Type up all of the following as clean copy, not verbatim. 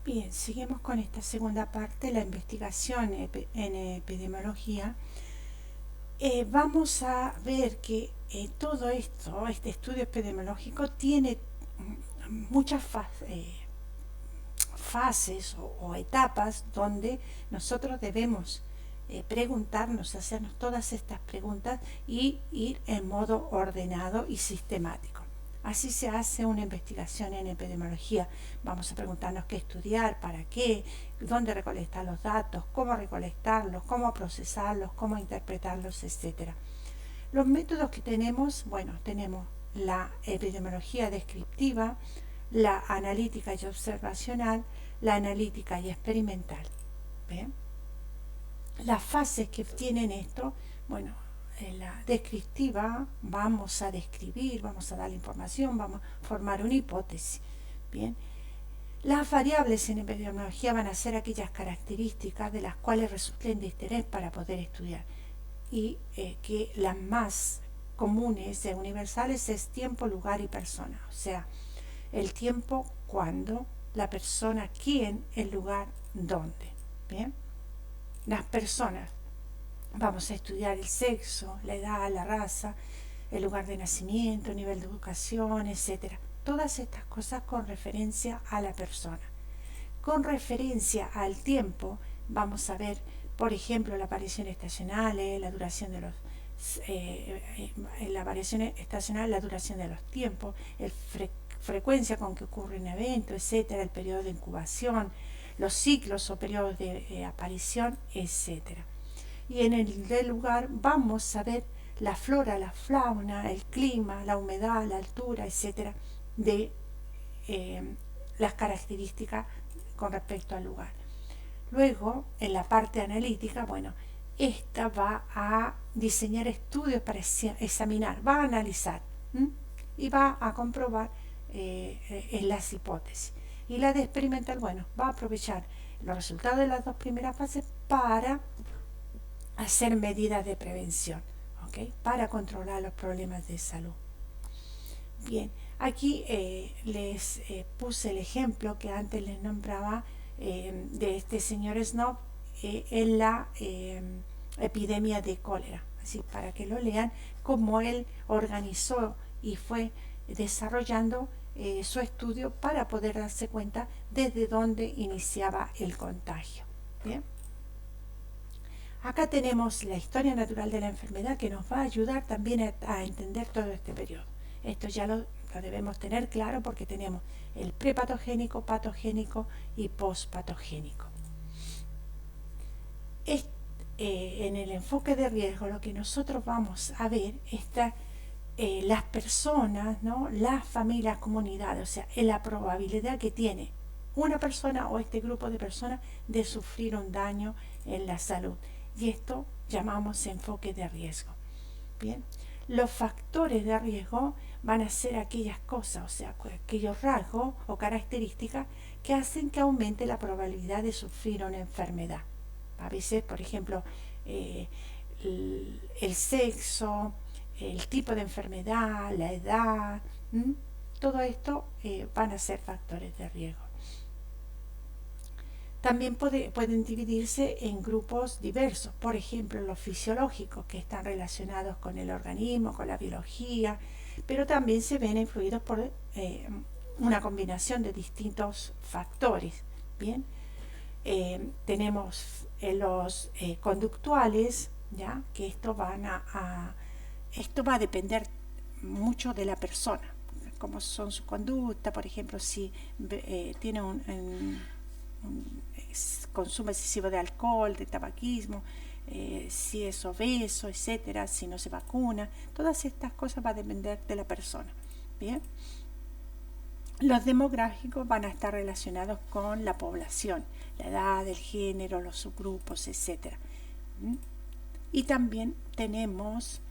Bien, seguimos con esta segunda parte, la investigación en epidemiología. Vamos a ver que todo esto, este estudio epidemiológico, tiene muchas fases o etapas donde nosotros debemos preguntarnos, hacernos todas estas preguntas y ir en modo ordenado y sistemático. Así se hace una investigación en epidemiología. Vamos a preguntarnos qué estudiar, para qué, dónde recolectar los datos, cómo recolectarlos, cómo procesarlos, cómo interpretarlos, etc. Los métodos que tenemos, bueno, tenemos la epidemiología descriptiva, la analítica y observacional, la analítica y experimental. ¿Bien? Las fases que tienen esto, bueno, en la descriptiva vamos a describir, vamos a dar la información, vamos a formar una hipótesis. Bien, las variables en epidemiología van a ser aquellas características de las cuales resulten de interés para poder estudiar y que las más comunes e universales es tiempo, lugar y persona. O sea, el tiempo cuando, la persona quién, el lugar dónde. Bien, las personas, vamos a estudiar el sexo, la edad, la raza, el lugar de nacimiento, nivel de educación, etcétera. Todas estas cosas con referencia a la persona. Con referencia al tiempo, vamos a ver, por ejemplo, la aparición estacional, la duración de los la variación estacional, la duración de los tiempos, el frecuencia con que ocurren eventos, etcétera, el periodo de incubación, los ciclos o periodos de aparición, etcétera. Y en el del lugar vamos a ver la flora, la fauna, el clima, la humedad, la altura, etcétera, de eh, las características con respecto al lugar. Luego, en la parte analítica, bueno, esta va a diseñar estudios para examinar, va a analizar y va a comprobar en las hipótesis. Y la de experimental, bueno, va a aprovechar los resultados de las dos primeras fases para hacer medidas de prevención, ¿ok? Para controlar los problemas de salud. Bien, aquí les puse el ejemplo que antes les nombraba de este señor Snow en la epidemia de cólera. Así para que lo lean, cómo él organizó y fue desarrollando su estudio para poder darse cuenta desde dónde iniciaba el contagio. Bien. Acá tenemos la historia natural de la enfermedad que nos va a ayudar también a entender todo este periodo. Esto ya lo debemos tener claro porque tenemos el prepatogénico, patogénico y pospatogénico. En el enfoque de riesgo lo que nosotros vamos a ver está las personas, ¿no? Las familias, comunidades, o sea, la probabilidad que tiene una persona o este grupo de personas de sufrir un daño en la salud. Y esto llamamos enfoque de riesgo. Bien, los factores de riesgo van a ser aquellas cosas, o sea, aquellos rasgos o características que hacen que aumente la probabilidad de sufrir una enfermedad. A veces, por ejemplo, el sexo, el tipo de enfermedad, la edad, todo esto van a ser factores de riesgo. También pueden dividirse en grupos diversos, por ejemplo los fisiológicos que están relacionados con el organismo, con la biología, pero también se ven influidos por una combinación de distintos factores. Bien, tenemos los conductuales, ya que esto esto va a depender mucho de la persona, cómo son su conducta, por ejemplo, si tiene un consumo excesivo de alcohol, de tabaquismo, si es obeso, etcétera, si no se vacuna, todas estas cosas va a depender de la persona. Bien, los demográficos van a estar relacionados con la población, la edad, el género, los subgrupos, etcétera. Y también tenemos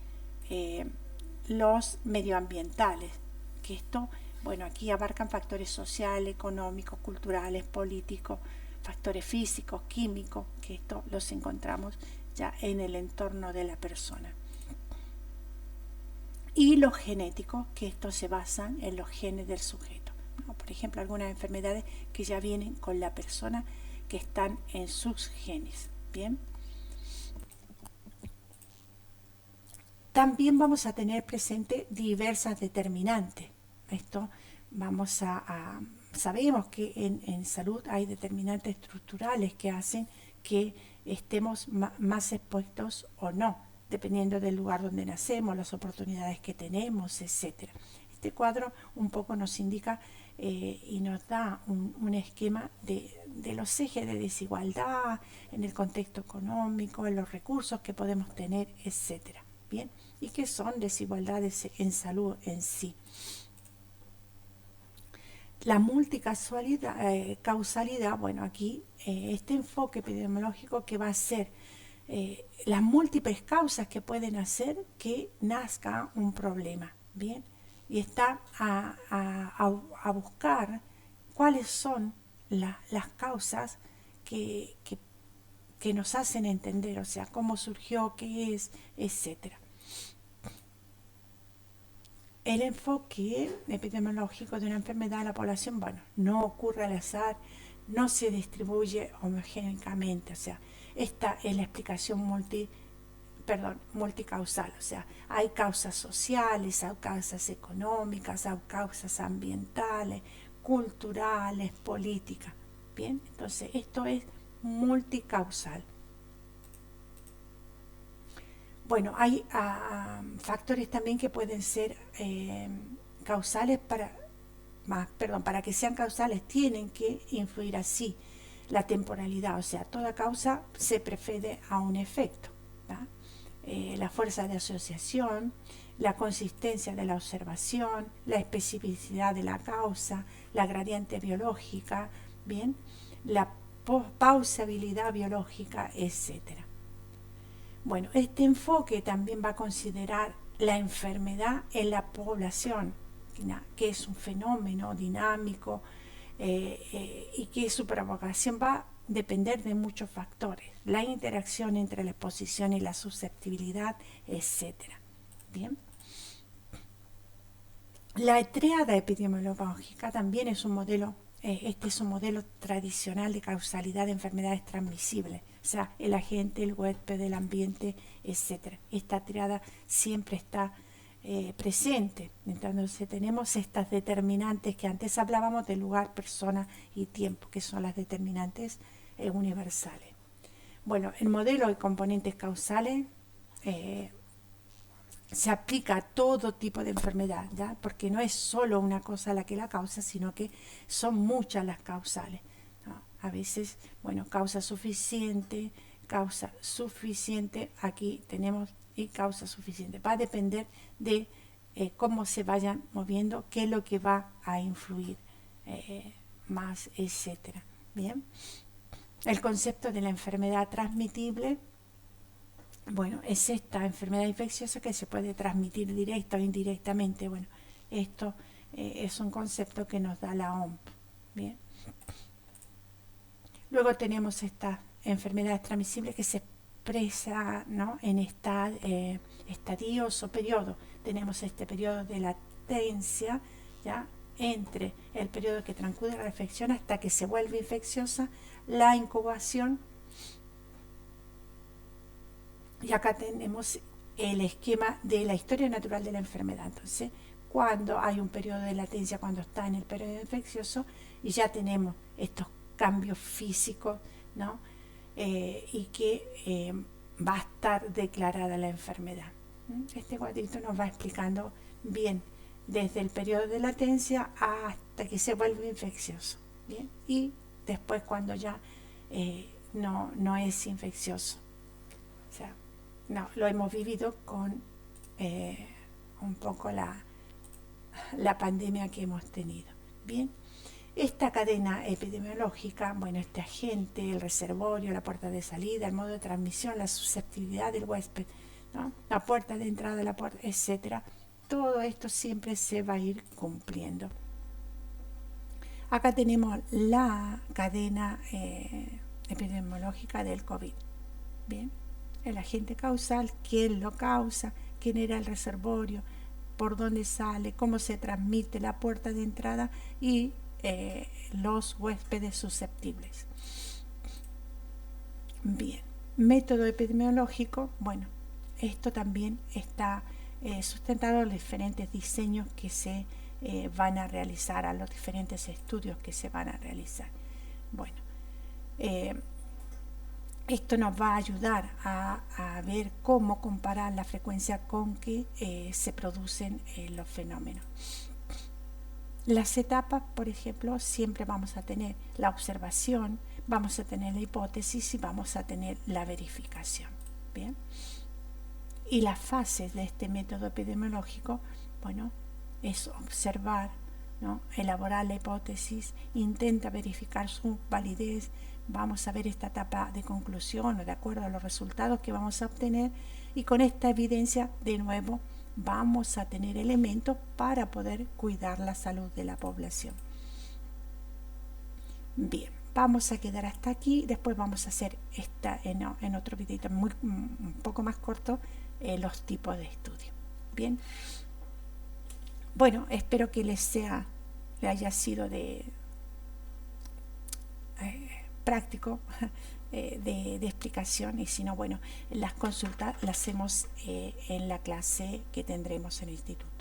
los medioambientales, que esto, bueno, aquí abarcan factores sociales, económicos, culturales, políticos, factores físicos, químicos, que esto los encontramos ya en el entorno de la persona. Y los genéticos, que estos se basan en los genes del sujeto. por ejemplo, algunas enfermedades que ya vienen con la persona, que están en sus genes. Bien. También vamos a tener presente diversas determinantes. Esto sabemos que en salud hay determinantes estructurales que hacen que estemos más expuestos o no, dependiendo del lugar donde nacemos, las oportunidades que tenemos, etcétera. Este cuadro un poco nos indica y nos da un esquema de los ejes de desigualdad en el contexto económico, en los recursos que podemos tener, etcétera. Bien, y que son desigualdades en salud en sí. La multicausalidad, bueno, aquí este enfoque epidemiológico que va a ser las múltiples causas que pueden hacer que nazca un problema, ¿bien? Y está a buscar cuáles son las causas que nos hacen entender, o sea, cómo surgió, qué es, etcétera. El enfoque epidemiológico de una enfermedad a la población, bueno, no ocurre al azar, no se distribuye homogéneamente, o sea, esta es la explicación multicausal, o sea, hay causas sociales, hay causas económicas, hay causas ambientales, culturales, políticas. Bien, entonces esto es multicausal. Bueno, hay factores también que pueden ser causales para que sean causales tienen que influir así la temporalidad, o sea, toda causa se precede a un efecto. La fuerza de asociación, la consistencia de la observación, la especificidad de la causa, la gradiente biológica, bien, la pausabilidad biológica, etcétera. Bueno, este enfoque también va a considerar la enfermedad en la población, que es un fenómeno dinámico y que su propagación va a depender de muchos factores, la interacción entre la exposición y la susceptibilidad, etc. Bien. La tríada epidemiológica también es un modelo. Este es un modelo tradicional de causalidad de enfermedades transmisibles, o sea, el agente, el huésped, el ambiente, etc. Esta triada siempre está presente. Entonces tenemos estas determinantes que antes hablábamos de lugar, persona y tiempo, que son las determinantes universales. Bueno, el modelo de componentes causales se aplica a todo tipo de enfermedad, ¿ya? Porque no es solo una cosa la que la causa, sino que son muchas las causales, ¿no? A veces, bueno, causa suficiente, aquí tenemos y causa suficiente. Va a depender de cómo se vayan moviendo, qué es lo que va a influir más, etcétera. Bien. El concepto de la enfermedad transmitible, bueno, es esta enfermedad infecciosa que se puede transmitir directa o indirectamente. Bueno, esto es un concepto que nos da la OMS. Bien. Luego tenemos estas enfermedades transmisibles que se expresa, ¿no?, en estadios o periodos. Tenemos este periodo de latencia, ¿ya?, entre el periodo que transcurre la infección hasta que se vuelve infecciosa, la incubación. Y acá tenemos el esquema de la historia natural de la enfermedad. Entonces, cuando hay un periodo de latencia, cuando está en el periodo infeccioso, y ya tenemos estos cambios físicos, ¿no?, y que va a estar declarada la enfermedad. Este cuadrito nos va explicando bien desde el periodo de latencia hasta que se vuelve infeccioso. Bien, y después cuando ya no es infeccioso. O sea, no, lo hemos vivido con un poco la pandemia que hemos tenido. Bien, esta cadena epidemiológica, bueno, este agente, el reservorio, la puerta de salida, el modo de transmisión, la susceptibilidad del huésped, ¿no?, la puerta de entrada, la puerta, etcétera, todo esto siempre se va a ir cumpliendo. Acá tenemos la cadena epidemiológica del COVID. Bien, el agente causal, quién lo causa, quién era el reservorio, por dónde sale, cómo se transmite, la puerta de entrada y los huéspedes susceptibles. Bien, método epidemiológico, bueno, esto también está sustentado en los diferentes diseños que se van a realizar, a los diferentes estudios que se van a realizar. Bueno, esto nos va a ayudar a ver cómo comparar la frecuencia con que se producen los fenómenos. Las etapas, por ejemplo, siempre vamos a tener la observación, vamos a tener la hipótesis y vamos a tener la verificación. Bien. Y las fases de este método epidemiológico, bueno, es observar, ¿no? Elaborar la hipótesis, intenta verificar su validez, vamos a ver esta etapa de conclusión o de acuerdo a los resultados que vamos a obtener, y con esta evidencia de nuevo vamos a tener elementos para poder cuidar la salud de la población. Bien, vamos a quedar hasta aquí, después vamos a hacer en otro videito un poco más corto los tipos de estudio. Bien, bueno, espero que le haya sido de práctico de explicación, y si no, bueno, las consultas las hacemos en la clase que tendremos en el instituto.